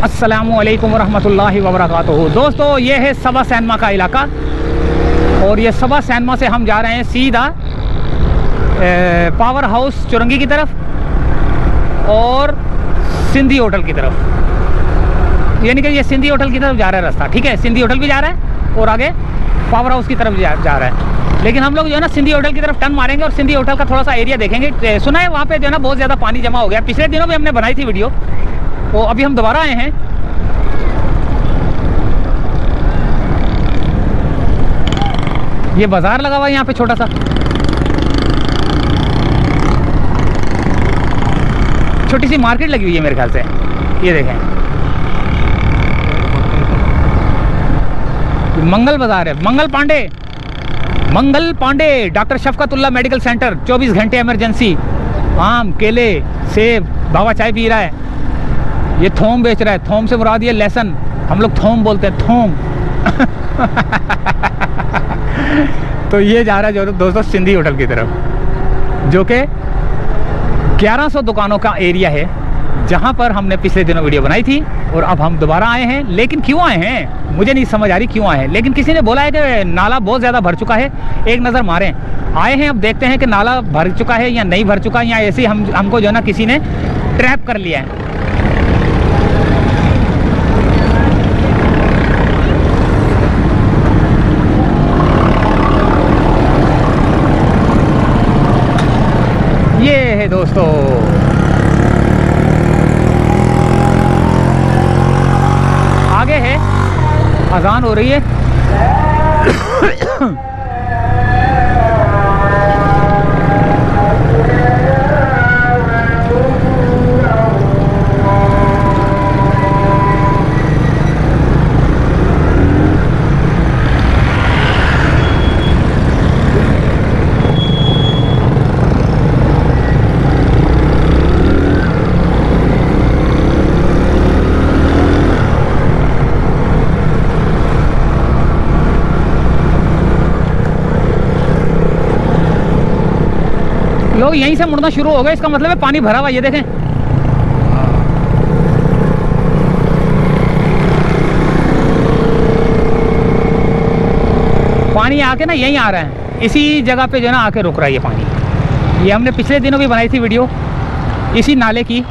अस्सलामुअलैकुम वरहमतुल्लाहि वबरकातुहू। दोस्तों, ये है सबा सैनमा का इलाका और ये सबा सैनमा से हम जा रहे हैं सीधा पावर हाउस चुरंगी की तरफ और सिंधी होटल की तरफ। यानी कि ये सिंधी होटल की तरफ जा रहा है रास्ता, ठीक है। सिंधी होटल भी जा रहा है और आगे पावर हाउस की तरफ जा रहा है। लेकिन हम लोग जो है ना सिंधी होटल की तरफ टर्न मारेंगे और सिंधी होटल का थोड़ा सा एरिया देखेंगे। सुना है वहाँ पे जो है ना बहुत ज़्यादा पानी जमा हो गया। पिछले दिनों में हमने बनाई थी वीडियो, तो अभी हम दोबारा आए हैं। ये बाजार लगा हुआ है यहाँ पे छोटा सा। छोटी सी मार्केट लगी हुई है मेरे ख्याल से। ये देखें, मंगल बाजार है। Mangal Pandey doctor शफकतुल्लाह medical centre, 24 घंटे इमरजेंसी। आम, केले, सेब, बाबा चाय पी रहा है। ये थोम बेच रहा है। थोम से मुराद ये लहसुन, हम लोग थोम बोलते हैं, थोम। तो ये जा रहा है जो दोस्तों सिंधी होटल की तरफ, जो कि 1100 दुकानों का एरिया है, जहां पर हमने पिछले दिनों वीडियो बनाई थी और अब हम दोबारा आए हैं। लेकिन क्यों आए हैं मुझे नहीं समझ आ रही क्यों आए हैं। लेकिन किसी ने बोला है कि नाला बहुत ज़्यादा भर चुका है, एक नज़र मारें। आए हैं, अब देखते हैं कि नाला भर चुका है या नहीं भर चुका, या ऐसे ही हमको जो है ना किसी ने ट्रैप कर लिया है। ये है दोस्तों, आगे है, अजान हो रही है। लोग यहीं से मुड़ना शुरू हो गए, इसका मतलब है पानी भरा हुआ। ये देखें, पानी आके ना यहीं आ रहा है, इसी जगह पे जो है ना आके रुक रहा है ये पानी। ये हमने पिछले दिनों भी बनाई थी वीडियो इसी नाले की,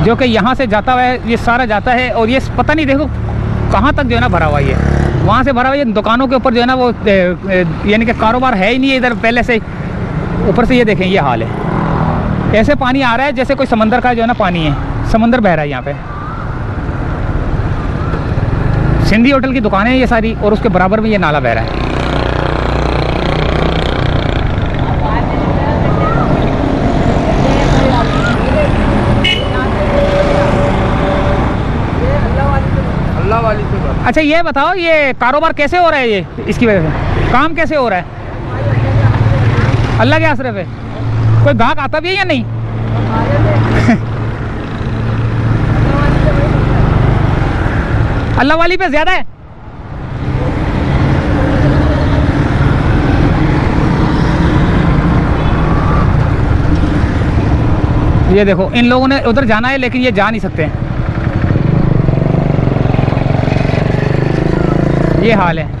जो कि यहाँ से जाता हुआ है, ये सारा जाता है। और ये पता नहीं देखो कहाँ तक जो है ना भरा हुआ, ये वहाँ से भरा हुआ। ये दुकानों के ऊपर जो है ना वो यानी कि कारोबार है ही नहीं इधर पहले से। ऊपर से ये देखें, ये हाल है। ऐसे पानी आ रहा है जैसे कोई समंदर का जो है ना पानी है, समंदर बह रहा है यहाँ पे। सिंधी होटल की दुकानें हैं ये सारी, और उसके बराबर में ये नाला बह रहा है। अच्छा ये बताओ, ये कारोबार कैसे हो रहा है? ये इसकी वजह से काम कैसे हो रहा है? अल्लाह के आसरे पे। कोई गाहक आता भी है या नहीं? अल्लाह वाली पे ज्यादा है। ये देखो, इन लोगों ने उधर जाना है लेकिन ये जा नहीं सकते। ये हाल है।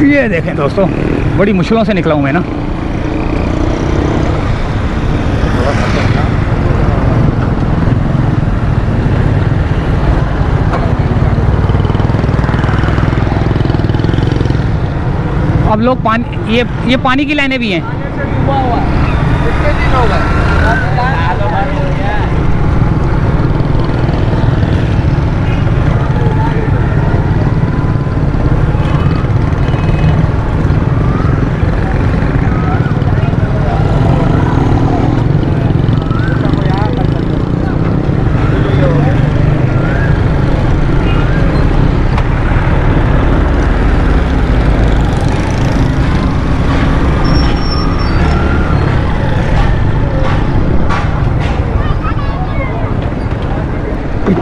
ये देखें दोस्तों, बड़ी मुश्किलों से निकला हूँ मैं ना। अब लोग पानी, ये पानी की लाइनें भी हैं।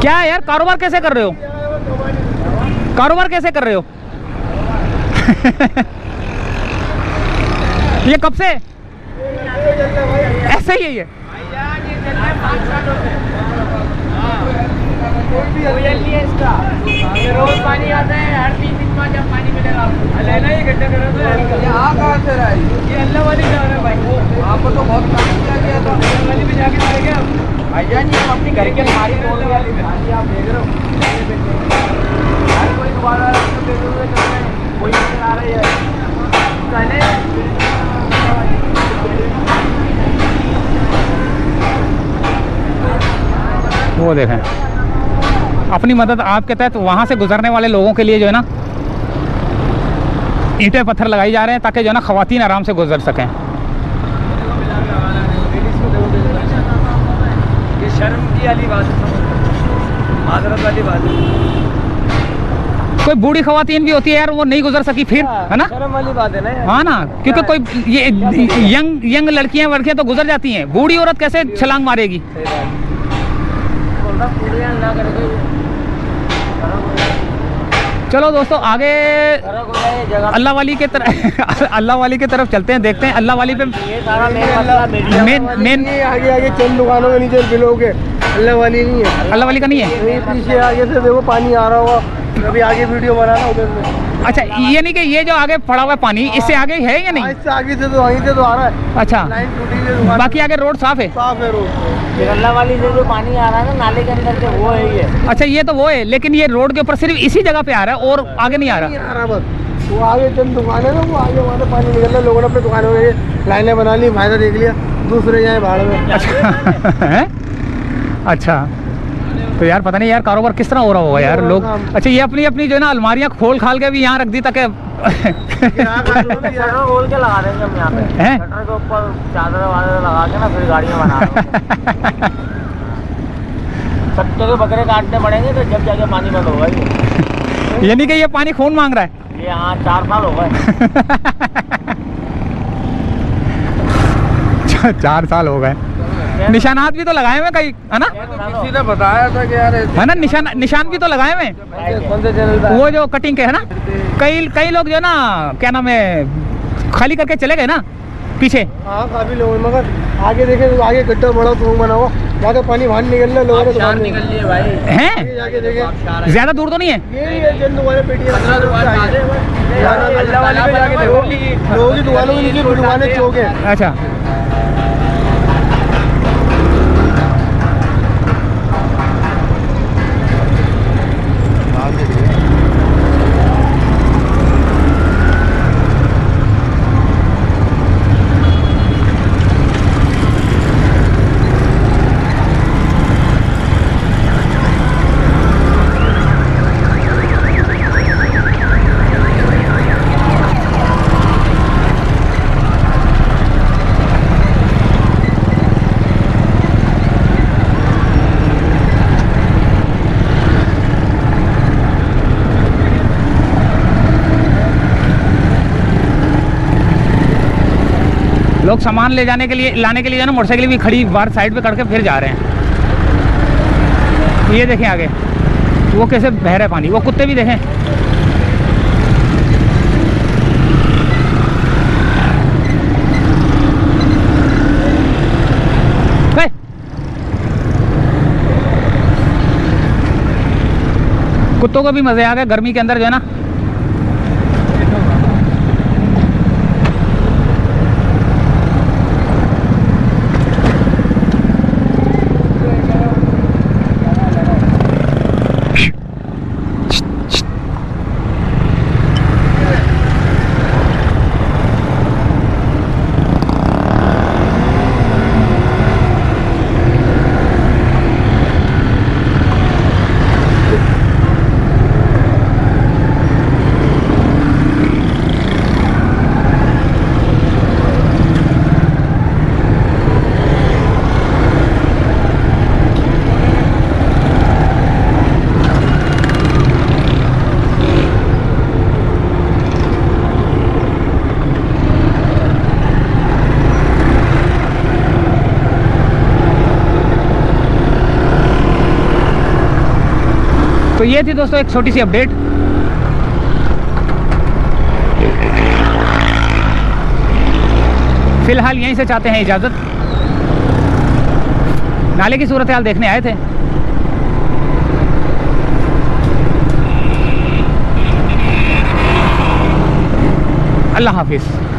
क्या है यार, कारोबार कैसे कर रहे हो? कारोबार कैसे कर रहे हो? ये कब से ऐसे ही है? ये इसका रोज पानी आता है, हर 3 दिन बाद जब पानी मिलेगा लेना ही गड्ढा करो। तो यहाँ कहाँ से रहा है? ये अल्लाह वाली जा रहा है भाई। आपको तो बहुत काम किया गया था, अल्लाह वाली भी जाके आएंगे भाईजान जी। हम अपनी घर के हमारी तोड़ वाली भाजी आप देख रहे हो, कोई दोबारा कोई आ रही है वो देखें, अपनी मदद आपके तहत वहाँ से गुजरने वाले लोगों के लिए जो है ना ईंटें पत्थर लगाई जा रहे हैं ताकि जो है ना ख़वातीन आराम से गुजर सकें। ये शर्म की वाली बात है, माजरत वाली बात है। कोई बूढ़ी ख़वातीन भी होती है यार, वो नहीं गुजर सकी फिर, है ना? शर्म वाली बात है ना यार। हाँ ना, क्योंकि कोई ये यंग लड़कियां तो गुजर जाती हैं, बूढ़ी औरत कैसे छलांग मारेगी? चलो दोस्तों आगे अल्लाह वाली के तरफ अल्लाह वाली की तरफ चलते हैं, देखते हैं अल्लाह वाली पे मेन आगे आगे चंद दुकानों के नीचे बिलोगे, अल्लाह वाली नहीं है। अल्लाह वाली का नहीं है? पीछे आगे से देखो पानी आ रहा होगा, अभी आगे वीडियो बनाना उधर से। अच्छा, ये नहीं कि ये जो आगे पड़ा हुआ है पानी इससे आगे है या नहीं? इससे आगे से तो वहीं से तो आ रहा है। अच्छा, लाइन टूटी है, बाकी आगे रोड साफ है? साफ है रोड। अल्लाह वाली से जो पानी आ रहा है ना नाले के अंदर से, वो है ये। अच्छा, ये तो वो है, लेकिन ये रोड के ऊपर सिर्फ इसी जगह पे आ रहा है और आगे नहीं आ रहा? बस वो आगे चंद दुकान है ना, वो आगे वहाँ से पानी निकल रहा है, लोगों ने अपने दुकानों में लाइनें बना ली, फायदा देख लिया, दूसरे जाए भाड़ में। अच्छा अच्छा, तो यार पता नहीं यार कारोबार किस तरह हो रहा होगा यार लोग। अच्छा, ये अपनी अपनी जो है ना अलमारियाँ खोल खाल के भी यहाँ रख दी ताकि खोल के लगा देंगे हम यहाँ पे, शटर के ऊपर चादर वादर लगा के ना, फिर गाड़ियाँ बना सब जगह बकरे काटने पड़ेंगे, तो जब जाके पानी बंद होगा ये। यानी कि ये पानी खून मांग रहा है? ये हाँ 4 साल हो गए। 4 साल हो गए। निशानात भी तो लगाए हुए कई, है ना? किसी ने बताया था कि यार है ना, निशान भी तो लगाए हुए, कौन से चैनल पे? वो जो कटिंग के है ना, कई लोग जो है ना क्या नाम है खाली करके चले गए ना पीछे। हाँ काफी लोग, मगर आगे देखे तो आगे गड्ढा बड़ा तो बना हुआ, ज्यादा पानी बाहर निकल रहा है, लोगों ने निकल लिए भाई हैं। जाके देखे, ज्यादा दूर तो नहीं है ये जन दुकानें पेटी अल्लाह वाली पे जाके देखो, लोगों की दुकानों के नीचे दुकानें चौक है। अच्छा, लोग सामान ले जाने के लिए लाने के लिए ना मोटरसाइकिल भी खड़ी बाहर साइड पे करके फिर जा रहे हैं। ये देखें आगे वो कैसे बह रहा है पानी, वो कुत्ते भी देखें। कुत्तों को भी मजे आ गए गर्मी के अंदर जो है ना। तो ये थी दोस्तों एक छोटी सी अपडेट। फिलहाल यहीं से चाहते हैं इजाज़त। नाले की सूरत हाल देखने आए थे। अल्लाह हाफिज़।